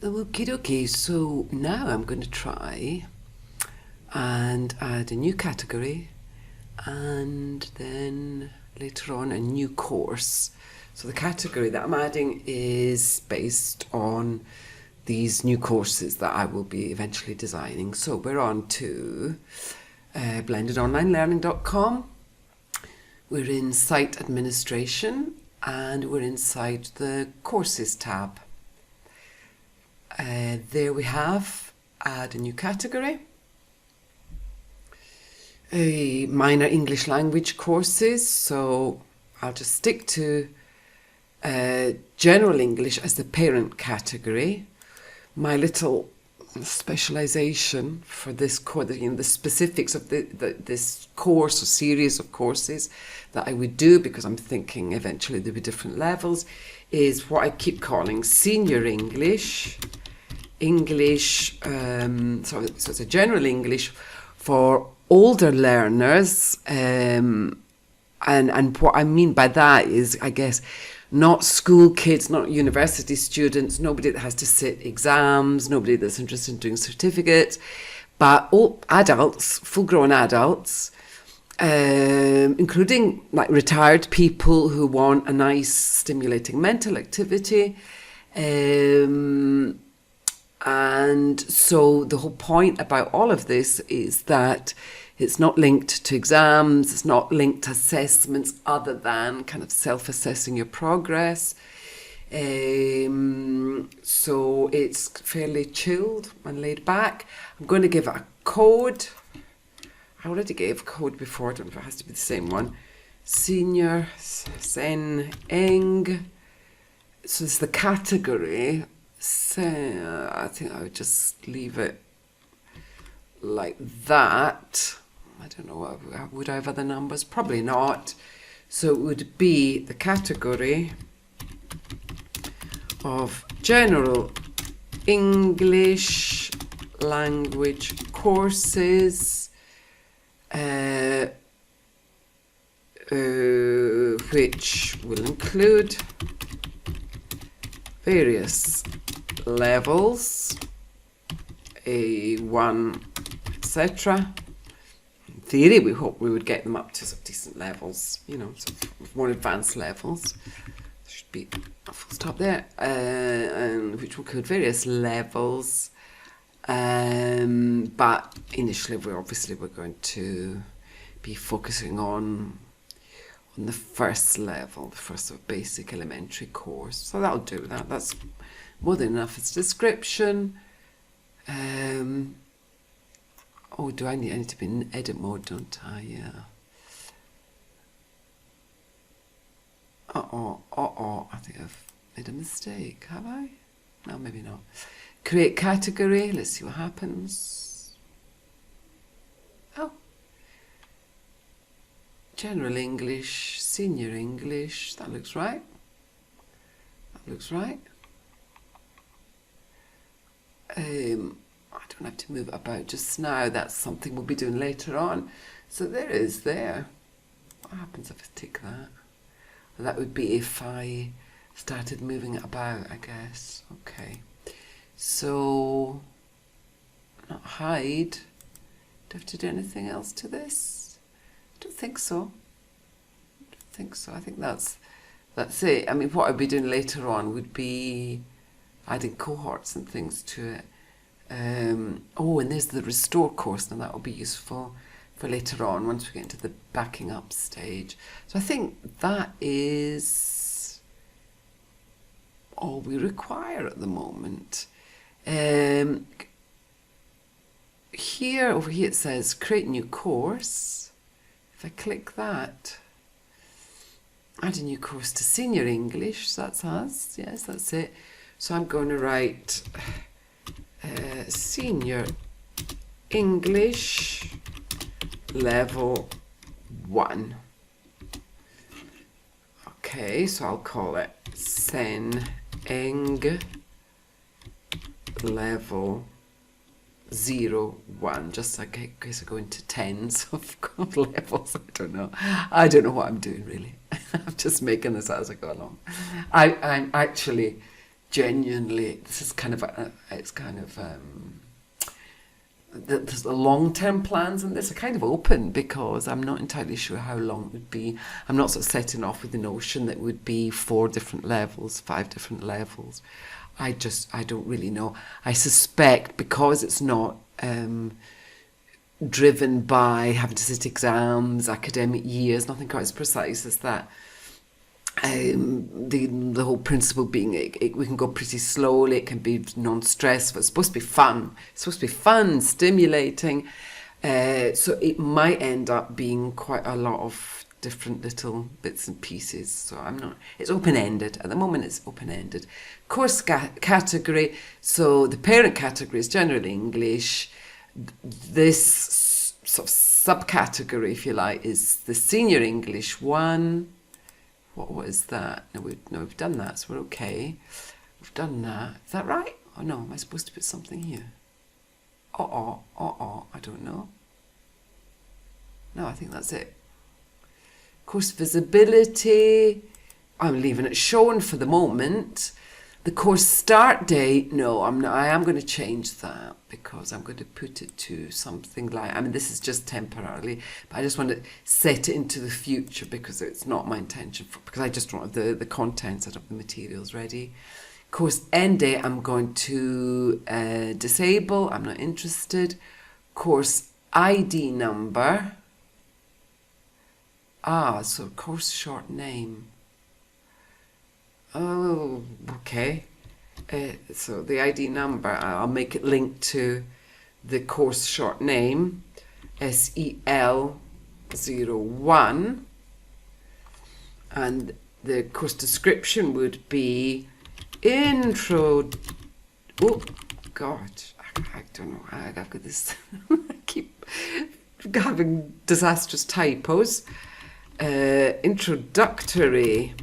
Okie dokie, so now I'm going to try and add a new category and then later on a new course. So the category that I'm adding is based on these new courses that I will be eventually designing. So we're on to blendedonlinelearning.com. We're in site administration and we're inside the courses tab. There we have add a new category. Minor English language courses, so I'll just stick to general English as the parent category. My little specialization for this course, the specifics of this course or series of courses that I would do, because I'm thinking eventually there'll be different levels, is what I keep calling senior English. So it's a general English for older learners, and what I mean by that is, I guess, not school kids, not university students, nobody that has to sit exams, nobody that's interested in doing certificates, but all adults, full-grown adults, including like retired people who want a nice stimulating mental activity. And so the whole point about all of this is that it's not linked to exams, it's not linked to assessments other than kind of self-assessing your progress. So it's fairly chilled and laid back. I'm going to give it a code. I already gave a code before, I don't know if it has to be the same one. Senior Sen Eng. So it's the category. So I think I would just leave it like that. I don't know, would I have other numbers? Probably not. So it would be the category of general English language courses, which will include various levels, A1, etc. In theory, we hope we would get them up to some decent levels, some more advanced levels. There should be a full stop there, and which will include various levels. But initially, we're going to be focusing on the first level, the first sort of basic elementary course. So that'll do that. That's more than enough. It's description. Do I need to be in edit mode, don't I? Yeah. I think I've made a mistake, have I? No, maybe not. Create category. Let's see what happens. Oh. General English, Senior English. That looks right. That looks right. I don't have to move it about just now. That's something we'll be doing later on. So there it is there. What happens if I tick that? Well, that would be if I started moving it about, I guess. Okay. So, not hide. Do I have to do anything else to this? I don't think so. I think that's it. I mean, what I'd be doing later on would be adding cohorts and things to it. And there's the restore course. Now that will be useful for later on once we get into the backing up stage. So I think that is all we require at the moment. Over here it says create new course. If I click that, add a new course to Senior English. So that's us. Yes, that's it. So I'm going to write Senior English Level 1. Okay, so I'll call it Sen Eng Level 01, just in case I go into tens of levels. I don't know what I'm doing really. I'm just making this as I go along. I'm actually genuinely, this is kind of, there's the long-term plans in this are kind of open because I'm not entirely sure how long it would be. I'm not sort of setting off with the notion that it would be 4 different levels, 5 different levels. I don't really know. I suspect because it's not driven by having to sit exams, academic years, nothing quite as precise as that. The whole principle being we can go pretty slowly, it can be non-stressful, it's supposed to be fun, stimulating, so it might end up being quite a lot of different little bits and pieces. So it's open-ended at the moment. It's open-ended. Course category, so the parent category is generally English. This sort of subcategory, if you like, is the senior English one. What is that? No, we've done that, so we're okay. We've done that. Is that right? Oh no, am I supposed to put something here? I don't know. No, I think that's it. Course visibility, I'm leaving it shown for the moment. The course start date, no, I'm not. I am going to change that because I'm going to put it to something like, this is just temporarily, but I just want to set it into the future because it's not my intention, because I just don't have the contents, I don't have the materials ready. Course end date, I'm going to disable, I'm not interested. Course ID number, so course short name. Oh, okay. So the ID number, I'll make it linked to the course short name, SEL01. And the course description would be intro. Oh, God. I don't know. I've got this. I keep having disastrous typos. Introductory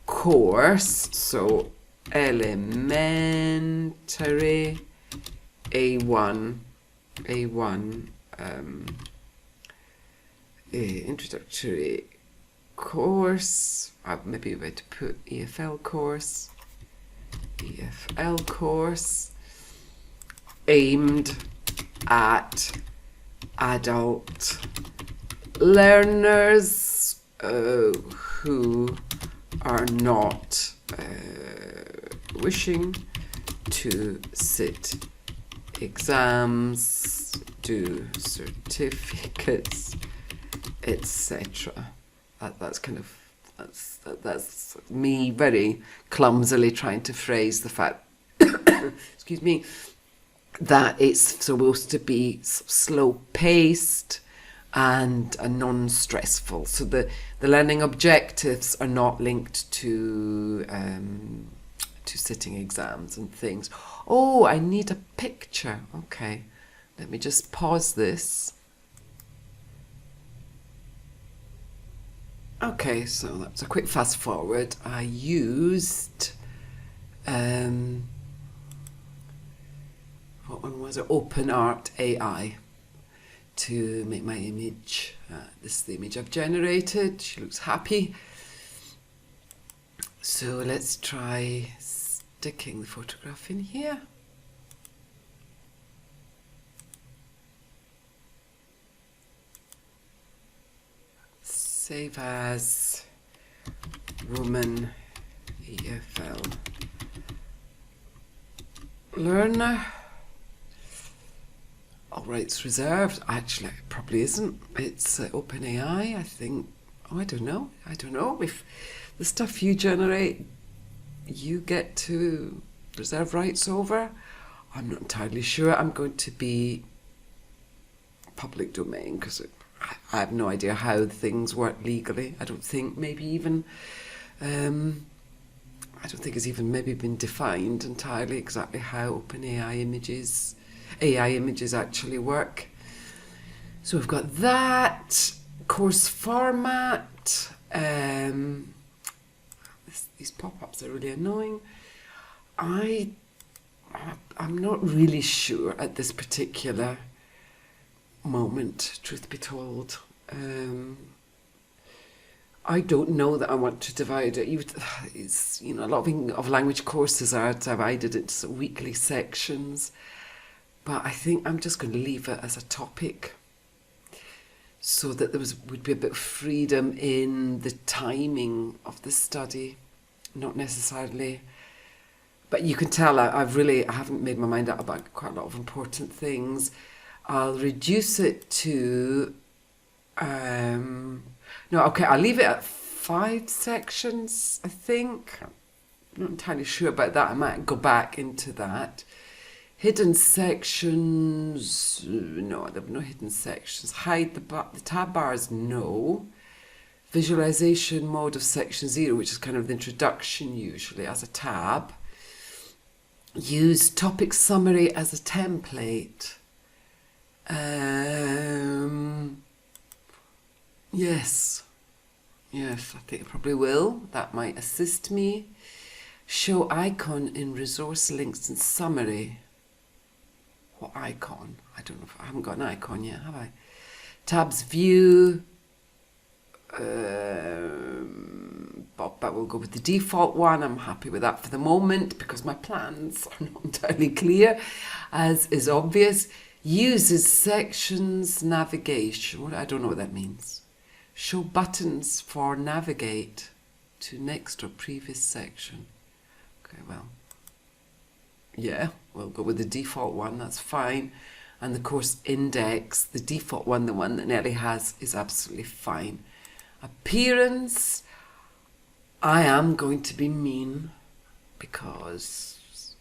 course, so elementary A1 introductory course, maybe we had to put EFL course, aimed at adult learners who are not wishing to sit exams, do certificates, etc. That's me very clumsily trying to phrase the fact excuse me, that it's supposed to be slow paced and non-stressful. So the learning objectives are not linked to sitting exams and things. Oh, I need a picture. Okay, let me just pause this. Okay, so that's a quick fast forward. I used what one was it? OpenArt AI to make my image. This is the image I've generated. She looks happy. So let's try sticking the photograph in here. Save as woman EFL learner. Alright, it's reserved. Actually, it probably isn't. It's OpenAI, I think. Oh, I don't know. If the stuff you generate, you get to reserve rights over. I'm not entirely sure. I'm going to be public domain because I have no idea how things work legally. I don't think maybe even, I don't think it's even maybe been defined entirely exactly how OpenAI AI images actually work. So we've got that course format. These pop-ups are really annoying. I'm not really sure at this particular moment, truth be told. I don't know that I want to divide it. It's, a lot of language courses are divided into sort of weekly sections, but I think I'm just going to leave it as a topic so that would be a bit of freedom in the timing of the study, not necessarily. But you can tell I haven't made my mind up about quite a lot of important things. I'll reduce it to, I'll leave it at 5 sections, I think. I'm not entirely sure about that. I might go back into that. Hidden sections, no, there are no hidden sections. Hide the tab bars, no. Visualization mode of section 0, which is kind of the introduction usually, as a tab. Use topic summary as a template. Yes, I think it probably will. That might assist me. Show icon in resource links and summary. What icon? I don't know. I haven't got an icon yet, have I? Tabs view. But we'll go with the default one. I'm happy with that for the moment because my plans are not entirely clear, as is obvious. Uses sections navigation. I don't know what that means. Show buttons for navigate to next or previous section. Okay, well, yeah, we'll go with the default one. That's fine. And the course index, the default one, the one that Nelly has, is absolutely fine. Appearance, I am going to be mean because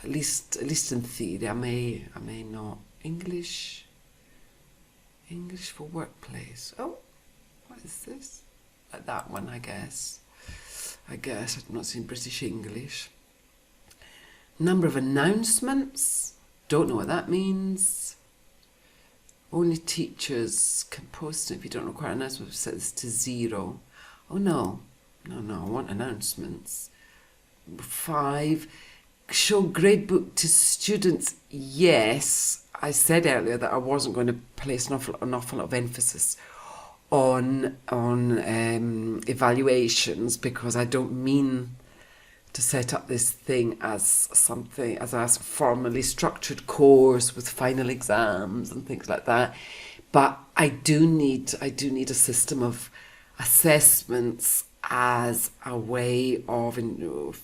at least in theory I may not. English for workplace. Oh, what is this? Like that one, I guess. I've not seen British English. Number of announcements. Don't know what that means. Only teachers can post it. If you don't require announcements, we've set this to 0. Oh no, I want announcements. 5, show gradebook to students. Yes, I said earlier that I wasn't going to place an awful lot of emphasis on evaluations because I don't mean to set up this thing as a formally structured course with final exams and things like that. But I do need a system of assessments as a way of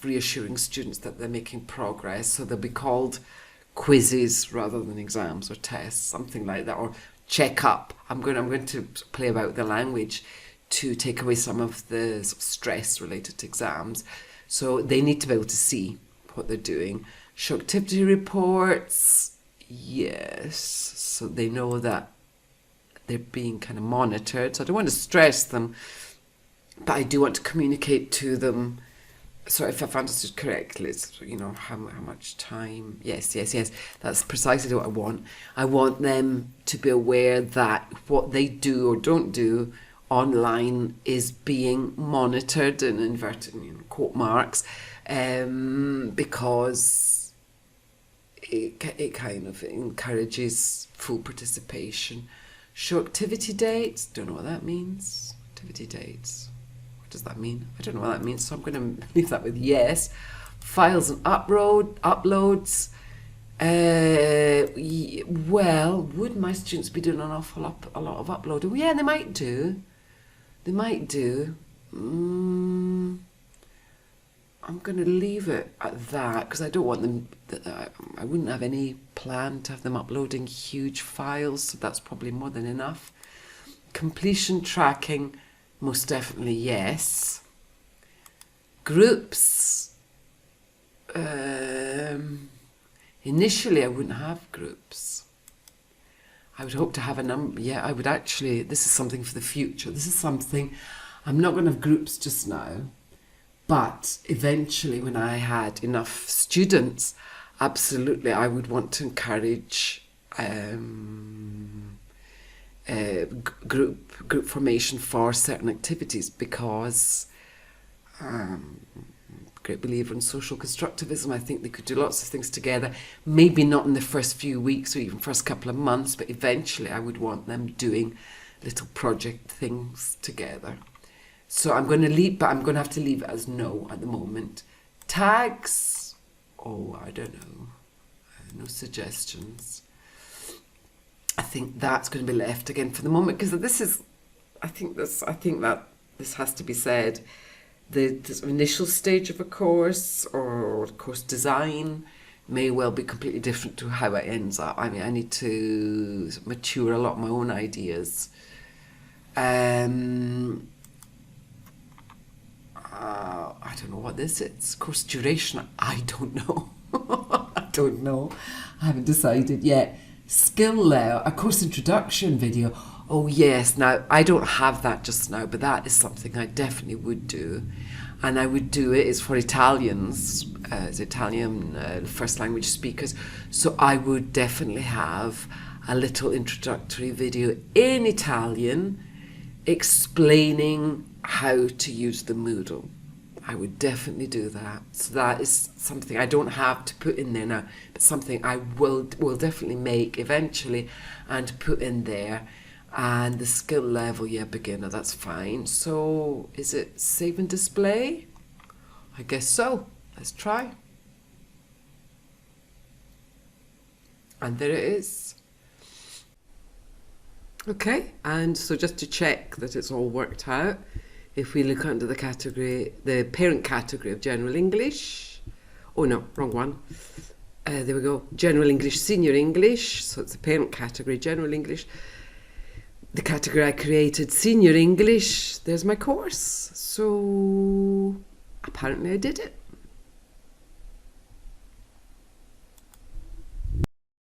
reassuring students that they're making progress. So they'll be called quizzes rather than exams or tests, something like that, or check up. I'm going to play about with the language to take away some of the sort of stress related to exams. So they need to be able to see what they're doing. Show activity reports, yes, so they know that they're being kind of monitored. So I don't want to stress them, but I do want to communicate to them. So if I've understood correctly, it's, how much time. Yes, that's precisely what I want. I want them to be aware that what they do or don't do online is being monitored in inverted quote marks, because it kind of encourages full participation. Show activity dates. Don't know what that means. Activity dates. What does that mean? I don't know what that means, so I'm going to leave that with yes. Files and uploads. Well, would my students be doing a lot of uploading? Well, yeah, they might do. I'm going to leave it at that because I don't want them. I wouldn't have any plan to have them uploading huge files, so that's probably more than enough. Completion tracking, most definitely yes. Groups. Initially, I wouldn't have groups. I would hope to have a number. Yeah, I would actually. This is something for the future. This is something. I'm not going to have groups just now, but eventually, when I had enough students, absolutely, I would want to encourage group formation for certain activities because. Great believer in social constructivism. I think they could do lots of things together, maybe not in the first few weeks or even first couple of months, but eventually I would want them doing little project things together. So I'm going to leave, but I'm going to have to leave it as no at the moment. Tags, oh, I don't know. No suggestions. I think that's going to be left again for the moment, because this is, I think that this has to be said. The initial stage of a course or course design may well be completely different to how it ends up. I mean, I need to mature a lot of my own ideas. I don't know what this is. Course duration, I don't know. I don't know. I haven't decided yet. Skill level, a course introduction video. Oh yes, now I don't have that just now, but that is something I definitely would do. And I would do it, it's for Italians, it's Italian first language speakers. So I would definitely have a little introductory video in Italian explaining how to use the Moodle. I would definitely do that. So that is something I don't have to put in there now, but something I will definitely make eventually and put in there. And the skill level, yeah, beginner, that's fine. So is it save and display? I guess so. Let's try. And there it is. Okay, and so just to check that it's all worked out, if we look under the category, the parent category of General English, oh no, wrong one. There we go, General English, Senior English, so it's the parent category, General English. The category I created, Senior English, there's my course. So apparently I did it.